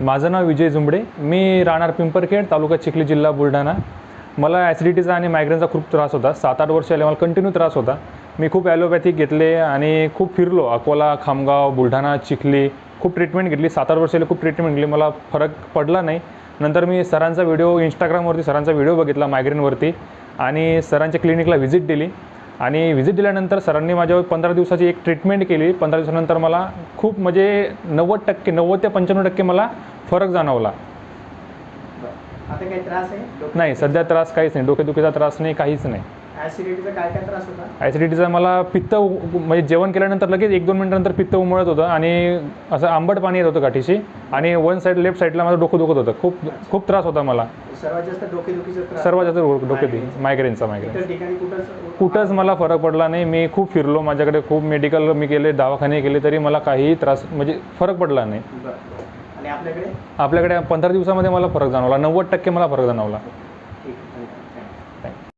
माझं नाव विजय जुंबडे, मी राहणार पिंपरखेड, तालुका चिखली, जिल्हा बुलढाणा. मला ॲसिडिटीचा आणि मायग्रेनचा खूप त्रास होता. 7-8 वर्ष आले मला कंटिन्यू त्रास होता. मी खूप ॲलोपॅथिक घेतले आणि खूप फिरलो. अकोला, खामगाव, बुलढाणा, चिखली खूप ट्रीटमेंट घेतली. 7-8 वर्ष आले खूप ट्रीटमेंट घेतली. मला फरक पडला नाही. नंतर मी सरांचा व्हिडिओ इंस्टाग्रामवरती सरांचा व्हिडिओ बघितला मायग्रेनवरती आणि सरांच्या क्लिनिकला व्हिजिट दिली. आणि व्हिजिट दिल्यानंतर सरांनी माझ्यावर 15 दिवसाची एक ट्रीटमेंट केली. 15 दिवसानंतर मला खूप म्हणजे 90% 90 ते 95% मला फरक जाणवला. आता काही त्रास आहे? नाही, सध्या त्रास काहीच नाही. डोकेदुखीचा त्रास नाही, काहीच नाही. ॲसिडिटीचा काय काय त्रास होता? ॲसिडिटीचा मला पित्त म्हणजे जेवण केल्यानंतर लगेच 1-2 मिनिटानंतर पित्त उमळत होतं आणि असं आंबट पाणी येत होतं गाठीशी आणि वन साईड लेफ्ट साईडला माझं डोकं दुखत होतं. खूप त्रास होता मला. सर्वात जास्त डोकेदुखीचा त्रास? सर्वात जास्त डोकेदुखी, मायग्रेनचा. इतर ठिकाणी कुठंच मला फरक पडला नाही. मी खूप फिरलो, माझ्याकडे खूप मेडिकल मी केले, दवाखाने केले, तरी मला काहीही त्रास म्हणजे फरक पडला नाही. आणि आपल्याकडे 15 दिवसामध्ये मला फरक जाणवला. 90% मला फरक जाणवला.